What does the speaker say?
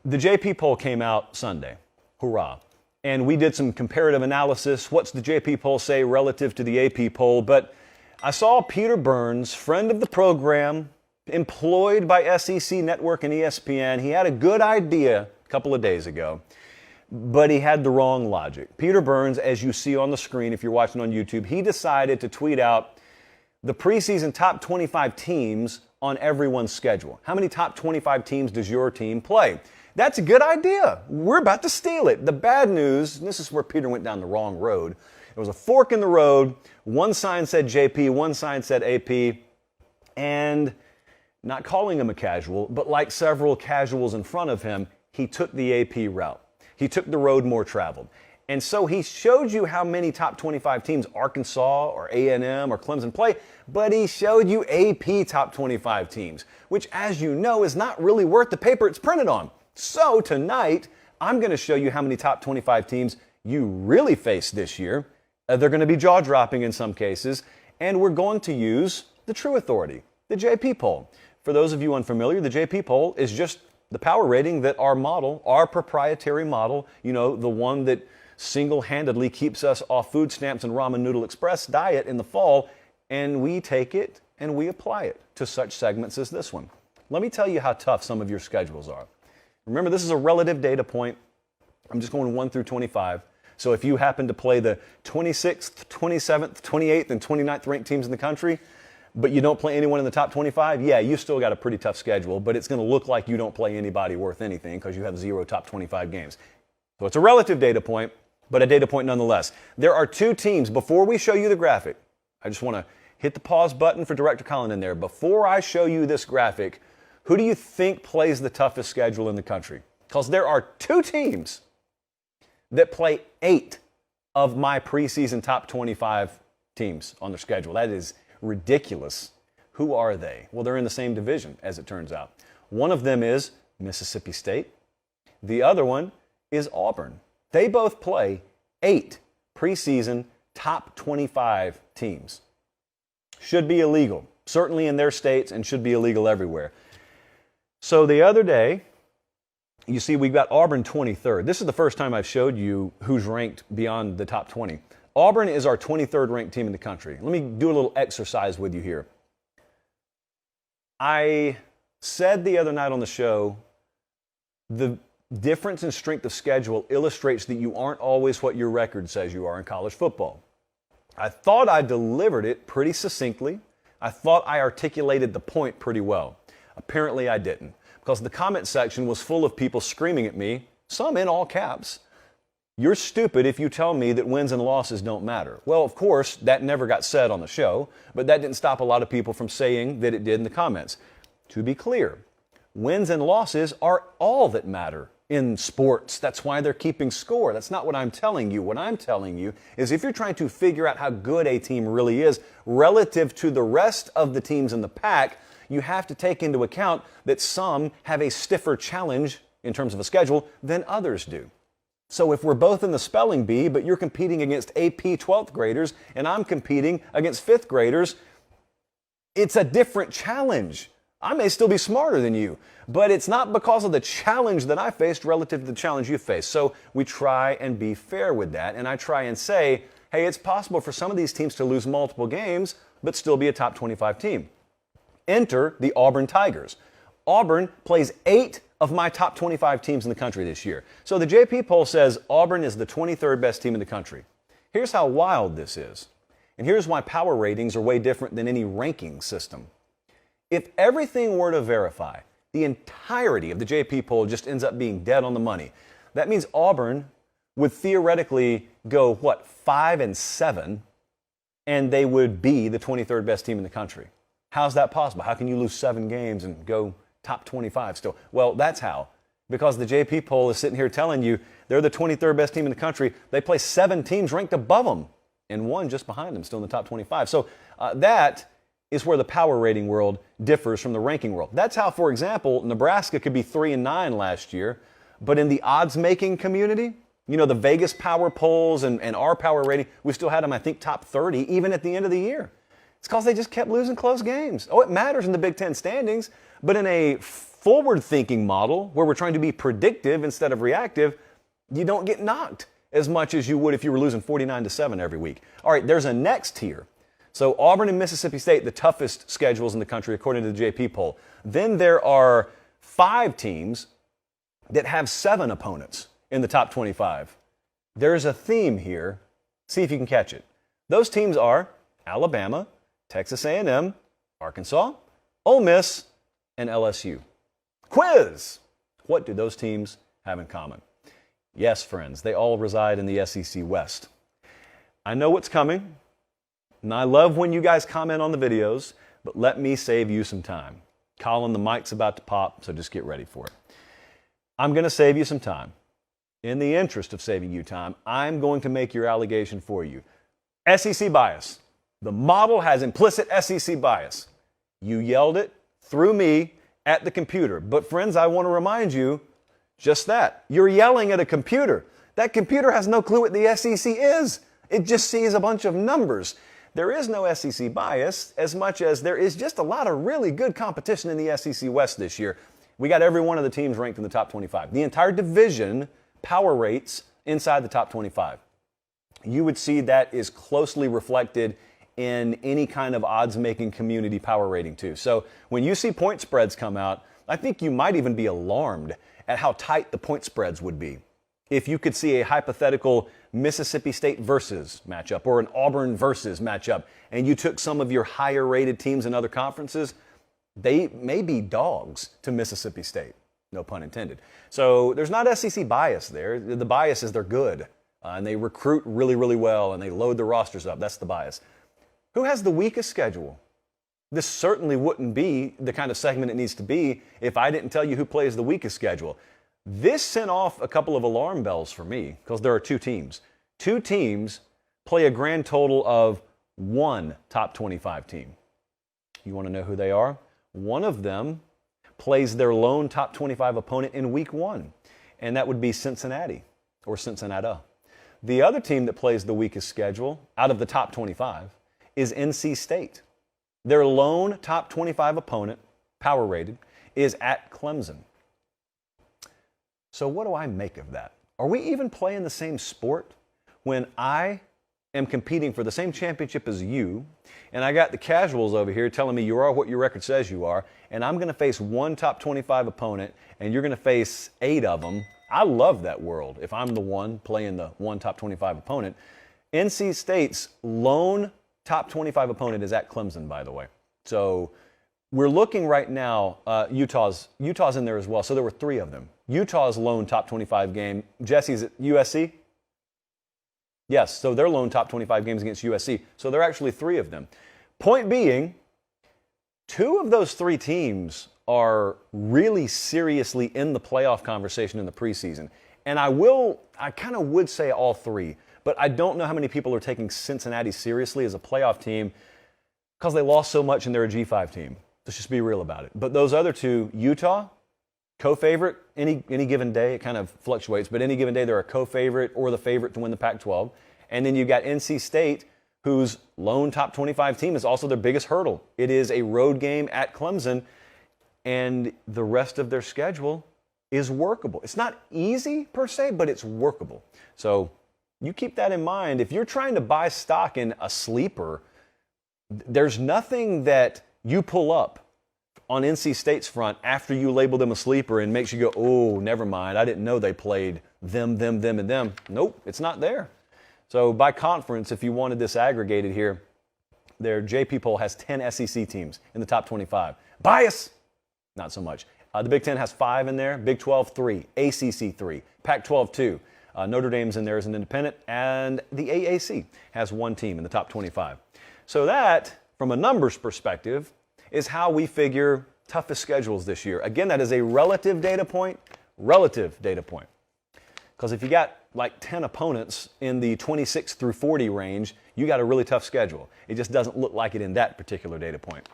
The JP poll came out Sunday. Hurrah. And we did some comparative analysis. What's the JP poll say relative to the AP poll? But I saw Peter Burns, friend of the program, employed by SEC Network and ESPN. He had a good idea a couple of days ago, but he had the wrong logic. Peter Burns, as you see on the screen if you're watching on YouTube, he decided to tweet out the preseason top 25 teams on everyone's schedule. How many top 25 teams does your team play? That's a good idea. We're about to steal it. The bad news, and this is where Peter went down the wrong road. There was a fork in the road. One sign said JP, one sign said AP, and not calling him a casual, but like several casuals in front of him, he took the AP route. He took the road more traveled. And so he showed you how many top 25 teams Arkansas or A&M or Clemson play, but he showed you AP top 25 teams, which, as you know, is not really worth the paper it's printed on. So tonight, I'm going to show you how many top 25 teams you really face this year. They're going to be jaw-dropping in some cases, and we're going to use the true authority, the JP poll. For those of you unfamiliar, the JP poll is just the power rating that our model, our proprietary model, you know, the one that single-handedly keeps us off food stamps and ramen noodle express diet in the fall, and we take it and we apply it to such segments as this one. Let me tell you how tough some of your schedules are. Remember, this is a relative data point. I'm just going 1 through 25. So if you happen to play the 26th, 27th, 28th, and 29th ranked teams in the country, but you don't play anyone in the top 25, yeah, you still got a pretty tough schedule, but it's going to look like you don't play anybody worth anything because you have 0 top 25 games. So it's a relative data point, but a data point nonetheless. There are 2 teams. Before we show you the graphic, I just want to hit the pause button for Director Colin in there. Before I show you this graphic, who do you think plays the toughest schedule in the country? Because there are 2 teams that play 8 of my preseason top 25 teams on their schedule. That is ridiculous. Who are they? Well, they're in the same division, as it turns out. One of them is Mississippi State. The other one is Auburn. They both play 8 preseason top 25 teams. Should be illegal, certainly in their states, and should be illegal everywhere. So the other day, you see we've got Auburn 23rd. This is the first time I've showed you who's ranked beyond the top 20. Auburn is our 23rd ranked team in the country. Let me do a little exercise with you here. I said the other night on the show, the difference in strength of schedule illustrates that you aren't always what your record says you are in college football. I thought I delivered it pretty succinctly. I thought I articulated the point pretty well. Apparently I didn't, because the comment section was full of people screaming at me, some in all caps, "You're stupid if you tell me that wins and losses don't matter." Well, of course, that never got said on the show, but that didn't stop a lot of people from saying that it did in the comments. To be clear, wins and losses are all that matter in sports. That's why they're keeping score. That's not what I'm telling you. What I'm telling you is if you're trying to figure out how good a team really is relative to the rest of the teams in the pack, you have to take into account that some have a stiffer challenge in terms of a schedule than others do. So if we're both in the spelling bee, but you're competing against AP 12th graders and I'm competing against 5th graders, it's a different challenge. I may still be smarter than you, but it's not because of the challenge that I faced relative to the challenge you faced. So we try and be fair with that, and I try and say, hey, it's possible for some of these teams to lose multiple games, but still be a top 25 team. Enter the Auburn Tigers. Auburn plays 8 of my top 25 teams in the country this year. So the JP poll says Auburn is the 23rd best team in the country. Here's how wild this is. And here's why power ratings are way different than any ranking system. If everything were to verify, the entirety of the JP poll just ends up being dead on the money. That means Auburn would theoretically go, 5-7, and they would be the 23rd best team in the country. How's that possible? How can you lose 7 games and go top 25 still? Well, that's how. Because the JP poll is sitting here telling you they're the 23rd best team in the country. They play 7 teams ranked above them and 1 just behind them, still in the top 25. So that is where the power rating world differs from the ranking world. That's how, for example, Nebraska could be 3-9 last year, but in the odds-making community, you know, the Vegas power polls and our power rating, we still had them, I think, top 30, even at the end of the year. It's because they just kept losing close games. Oh, it matters in the Big Ten standings, but in a forward-thinking model, where we're trying to be predictive instead of reactive, you don't get knocked as much as you would if you were losing 49-7 every week. All right, there's a next tier. So Auburn and Mississippi State, the toughest schedules in the country according to the JP poll. Then there are 5 teams that have 7 opponents in the top 25. There's a theme here. See if you can catch it. Those teams are Alabama, Texas A&M, Arkansas, Ole Miss, and LSU. Quiz! What do those teams have in common? Yes, friends, they all reside in the SEC West. I know what's coming, and I love when you guys comment on the videos, but let me save you some time. Colin, the mic's about to pop, so just get ready for it. I'm going to save you some time. In the interest of saving you time, I'm going to make your allegation for you. SEC bias. The model has implicit SEC bias. You yelled it through me at the computer. But friends, I want to remind you just that. You're yelling at a computer. That computer has no clue what the SEC is. It just sees a bunch of numbers. There is no SEC bias as much as there is just a lot of really good competition in the SEC West this year. We got every one of the teams ranked in the top 25. The entire division power rates inside the top 25. You would see that is closely reflected in any kind of odds-making community power rating too. So when you see point spreads come out, I think you might even be alarmed at how tight the point spreads would be. If you could see a hypothetical Mississippi State versus matchup or an Auburn versus matchup, and you took some of your higher rated teams in other conferences, they may be dogs to Mississippi State. No pun intended. So there's not SEC bias there. The bias is they're good, and they recruit really, really well, and they load the rosters up. That's the bias. Who has the weakest schedule? This certainly wouldn't be the kind of segment it needs to be if I didn't tell you who plays the weakest schedule. This sent off a couple of alarm bells for me because there are 2 teams. 2 teams play a grand total of 1 top 25 team. You want to know who they are? One of them plays their lone top 25 opponent in week 1, and that would be Cincinnati or Cincinnati. The other team that plays the weakest schedule out of the top 25 is NC State. Their lone top 25 opponent, power rated, is at Clemson. So what do I make of that? Are we even playing the same sport when I am competing for the same championship as you, and I got the casuals over here telling me you are what your record says you are, and I'm going to face 1 top 25 opponent, and you're going to face 8 of them? I love that world if I'm the one playing the 1 top 25 opponent. NC State's lone top 25 opponent is at Clemson, by the way. So we're looking right now, Utah's in there as well. So there were 3 of them. Utah's lone top 25 game. Jesse's at USC? Yes, so their lone top 25 games against USC. So there are actually 3 of them. Point being, 2 of those 3 teams are really seriously in the playoff conversation in the preseason. And I kind of would say all 3. But I don't know how many people are taking Cincinnati seriously as a playoff team because they lost so much and they're a G5 team. Let's just be real about it. But those other 2, Utah, co-favorite, any given day, it kind of fluctuates, but any given day they're a co-favorite or the favorite to win the Pac-12. And then you've got NC State, whose lone top 25 team is also their biggest hurdle. It is a road game at Clemson, and the rest of their schedule is workable. It's not easy per se, but it's workable. So you keep that in mind. If you're trying to buy stock in a sleeper, there's nothing that you pull up on NC State's front after you label them a sleeper and makes you go, oh, never mind, I didn't know they played them, and them. Nope, it's not there. So by conference, if you wanted this aggregated here, their JP poll has 10 SEC teams in the top 25. Bias? Not so much. The Big Ten has 5 in there, Big 12, 3, ACC, 3, Pac-12, 2. Notre Dame's in there as an independent, and the AAC has 1 team in the top 25. So that, from a numbers perspective, is how we figure toughest schedules this year. Again, that is a relative data point. Because if you got like 10 opponents in the 26 through 40 range, you got a really tough schedule. It just doesn't look like it in that particular data point.